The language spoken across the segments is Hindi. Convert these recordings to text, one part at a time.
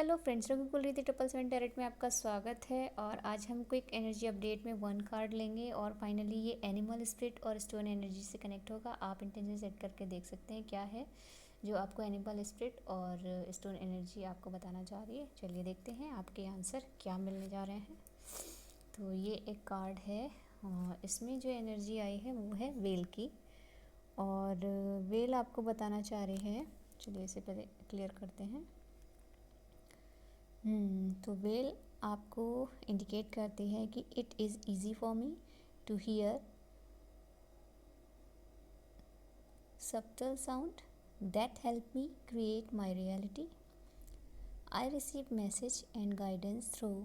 हेलो फ्रेंड्स, रघुकुल रीति 777 टैरेट में आपका स्वागत है। और आज हम क्विक एनर्जी अपडेट में 1 कार्ड लेंगे और फाइनली ये एनिमल स्पिरिट और स्टोन एनर्जी से कनेक्ट होगा। आप इंटेंशन सेट करके देख सकते हैं क्या है जो आपको एनिमल स्पिरिट और स्टोन एनर्जी आपको बताना चाह रही है। चलिए देखते हैं आपके आंसर क्या मिलने जा रहे हैं। तो ये एक कार्ड है और इसमें जो एनर्जी आई है वो है वेल की, और वेल आपको बताना चाह रही है। चलिए इसे पहले क्लियर करते हैं। तो वेल आपको इंडिकेट करती है कि it is easy for me to hear subtle sound that help me create my reality. I receive message and guidance through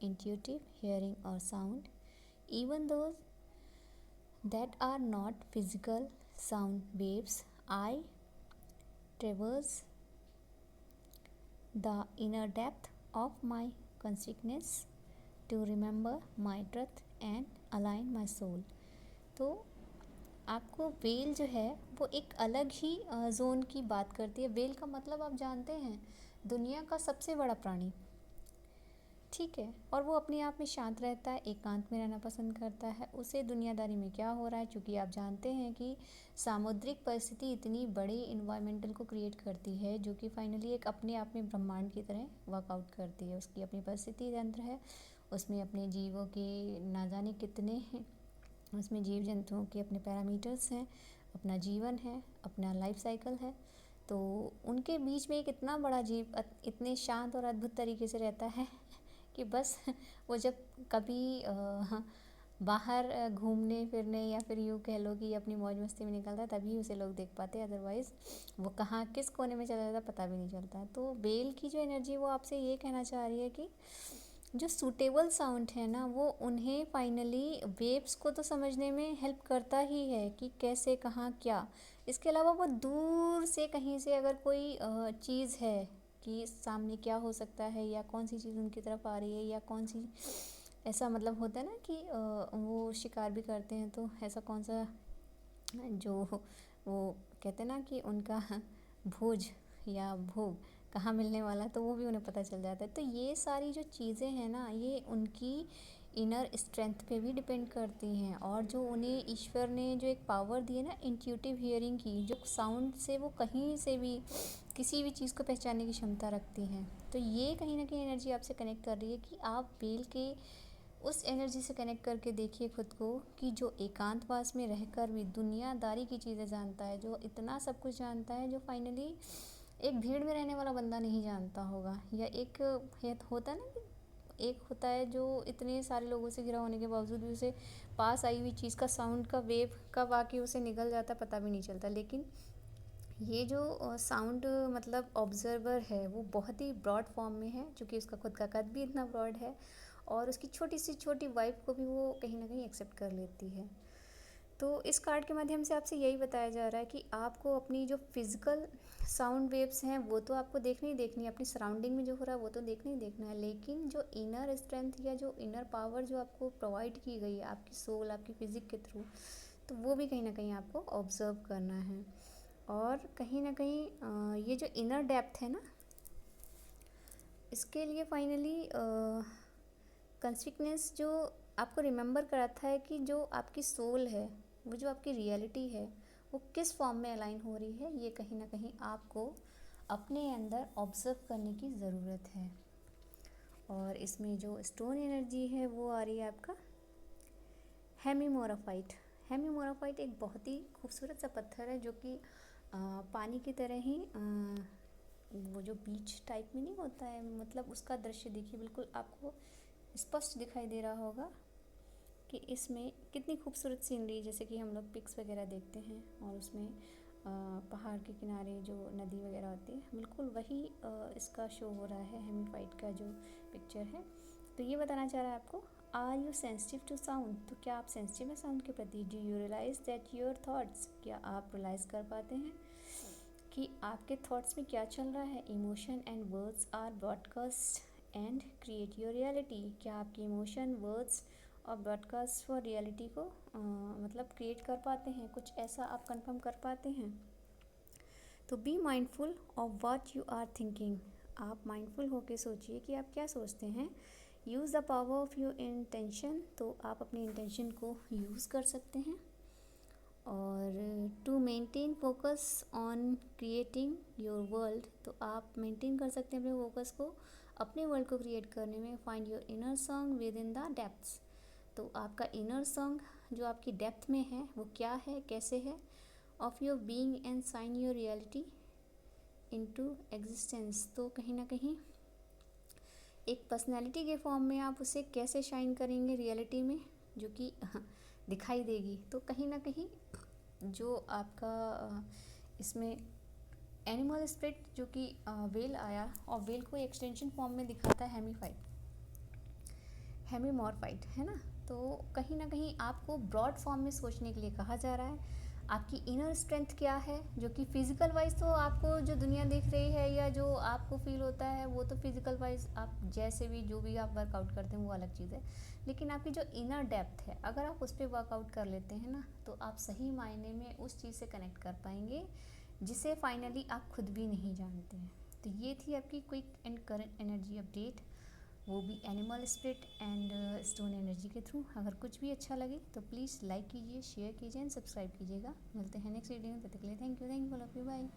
intuitive hearing or sound, even those that are not physical sound waves. I traverse the inner depth of my consciousness to remember my truth and align my soul. तो आपको वेल जो है वो एक अलग ही जोन की बात करती है। वेल का मतलब आप जानते हैं, दुनिया का सबसे बड़ा प्राणी, ठीक है। और वो अपने आप में शांत रहता है, एकांत में रहना पसंद करता है। उसे दुनियादारी में क्या हो रहा है, क्योंकि आप जानते हैं कि सामुद्रिक परिस्थिति इतनी बड़ी इन्वायरमेंटल को क्रिएट करती है जो कि फाइनली एक अपने आप में ब्रह्मांड की तरह वर्कआउट करती है। उसकी अपनी परिस्थिति तंत्र है, उसमें अपने जीवों के ना जाने कितने हैं, उसमें जीव जंतुओं के अपने पैरामीटर्स हैं, अपना जीवन है, अपना लाइफ साइकिल है। तो उनके बीच में एक इतना बड़ा जीव इतने शांत और अद्भुत तरीके से रहता है कि बस वो जब कभी बाहर घूमने फिरने या फिर यूँ कह लो कि अपनी मौज मस्ती में निकलता है तभी उसे लोग देख पाते हैं, अदरवाइज़ वो कहाँ किस कोने में चला जाता है पता भी नहीं चलता। तो बेल की जो एनर्जी वो आपसे ये कहना चाह रही है कि जो सूटेबल साउंड है ना, वो उन्हें फाइनली वेव्स को तो समझने में हेल्प करता ही है कि कैसे कहाँ क्या। इसके अलावा वो दूर से कहीं से अगर कोई चीज़ है कि सामने क्या हो सकता है या कौन सी चीज़ उनकी तरफ आ रही है या कौन सी, ऐसा मतलब होता है ना कि वो शिकार भी करते हैं, तो ऐसा कौन सा जो वो कहते हैं ना कि उनका भोज या भोग कहाँ मिलने वाला, तो वो भी उन्हें पता चल जाता है। तो ये सारी जो चीज़ें हैं ना, ये उनकी इनर स्ट्रेंथ पे भी डिपेंड करती हैं। और जो उन्हें ईश्वर ने जो एक पावर दी है ना इंट्यूटिव हियरिंग की, जो साउंड से वो कहीं से भी किसी भी चीज़ को पहचानने की क्षमता रखती हैं। तो ये कहीं ना कहीं एनर्जी आपसे कनेक्ट कर रही है कि आप बेल के उस एनर्जी से कनेक्ट करके देखिए खुद को कि जो एकांतवास में रहकर भी दुनियादारी की चीज़ें जानता है, जो इतना सब कुछ जानता है, जो फाइनली एक भीड़ में रहने वाला बंदा नहीं जानता होगा। या एक होता है ना कि एक होता है जो इतने सारे लोगों से घिरा होने के बावजूद भी उसे पास आई हुई चीज़ का साउंड का वेव कब आके उसे निगल जाता पता भी नहीं चलता। लेकिन ये जो साउंड मतलब ऑब्जर्वर है वो बहुत ही ब्रॉड फॉर्म में है, क्योंकि उसका खुद का कद भी इतना ब्रॉड है और उसकी छोटी सी छोटी वाइफ को भी वो कहीं ना कहीं एक्सेप्ट कर लेती है। तो इस कार्ड के माध्यम से आपसे यही बताया जा रहा है कि आपको अपनी जो फिज़िकल साउंड वेव्स हैं वो तो आपको देखनी ही देखनी है, अपनी सराउंडिंग में जो हो रहा है वो तो देखना ही देखना है, लेकिन जो इनर स्ट्रेंथ या जो इनर पावर जो आपको प्रोवाइड की गई है आपकी सोल आपकी फिज़िक के थ्रू, तो वो भी कहीं ना कहीं आपको ऑब्ज़र्व करना है। और कहीं ना कहीं ये जो इनर डेप्थ है ना, इसके लिए फाइनली कंसिक्वेंस जो आपको रिमेंबर कराता है कि जो आपकी सोल है, वो जो आपकी रियलिटी है, वो किस फॉर्म में अलाइन हो रही है, ये कहीं ना कहीं आपको अपने अंदर ऑब्ज़र्व करने की ज़रूरत है। और इसमें जो स्टोन एनर्जी है वो आ रही है आपका हेमीमोराफाइट। हेमीमोराफाइट एक बहुत ही खूबसूरत सा पत्थर है जो कि पानी की तरह ही वो जो बीच टाइप में नहीं होता है, मतलब उसका दृश्य देखिए, बिल्कुल आपको स्पष्ट दिखाई दे रहा होगा कि इसमें कितनी खूबसूरत सीनरी, जैसे कि हम लोग पिक्स वगैरह देखते हैं और उसमें पहाड़ के किनारे जो नदी वगैरह होती है, बिल्कुल वही इसका शो हो रहा है। हेमीफाइट का जो पिक्चर है, तो ये बताना चाह रहा है आपको, are you sensitive to sound. तो क्या आप सेंसिटिव हैं साउंड के प्रति? Do you realise that your thoughts, क्या आप रियलाइज़ कर पाते हैं कि आपके थॉट्स में क्या चल रहा है? Emotion and words are broadcast and create your reality. क्या आपके इमोशन वर्ड्स और ब्रॉडकास्ट फॉर रियलिटी को मतलब क्रिएट कर पाते हैं? कुछ ऐसा आप कंफर्म कर पाते हैं? तो be mindful of what you are thinking. आप माइंडफुल होके सोचिए कि आप क्या सोचते हैं। Use the power of your intention, तो आप अपनी इंटेंशन को यूज़ कर सकते हैं। और to maintain focus on creating your world, तो आप मेंटेन कर सकते हैं अपने फोकस को अपने वर्ल्ड को क्रिएट करने में। Find your inner song with in the depths, तो आपका इनर सॉन्ग जो आपकी डेप्थ में है वो क्या है, कैसे है। Of your being and sign your reality into existence, तो कहीं ना कहीं एक पर्सनैलिटी के फॉर्म में आप उसे कैसे शाइन करेंगे रियलिटी में, जो कि दिखाई देगी। तो कहीं ना कहीं जो आपका इसमें एनिमल स्पिरिट जो कि वेल आया, और वेल को एक्सटेंशन फॉर्म में दिखाता है हेमीमॉर्फाइट, है ना। तो कहीं ना कहीं आपको ब्रॉड फॉर्म में सोचने के लिए कहा जा रहा है। आपकी इनर स्ट्रेंथ क्या है, जो कि फिजिकल वाइज तो आपको जो दुनिया देख रही है या जो आपको फील होता है वो तो फिजिकल वाइज आप जैसे भी जो भी आप वर्कआउट करते हैं वो अलग चीज़ है। लेकिन आपकी जो इनर डेप्थ है, अगर आप उस पर वर्कआउट कर लेते हैं ना, तो आप सही मायने में उस चीज़ से कनेक्ट कर पाएंगे जिसे फाइनली आप खुद भी नहीं जानते हैं। तो ये थी आपकी quick and current energy update, वो भी animal spirit and stone energy के थ्रू। अगर कुछ भी अच्छा लगे तो प्लीज़ लाइक कीजिए, शेयर कीजिए एंड सब्सक्राइब कीजिएगा। मिलते हैं नेक्स्ट वीडियो में, तब तक के लिए thank you for love you, bye.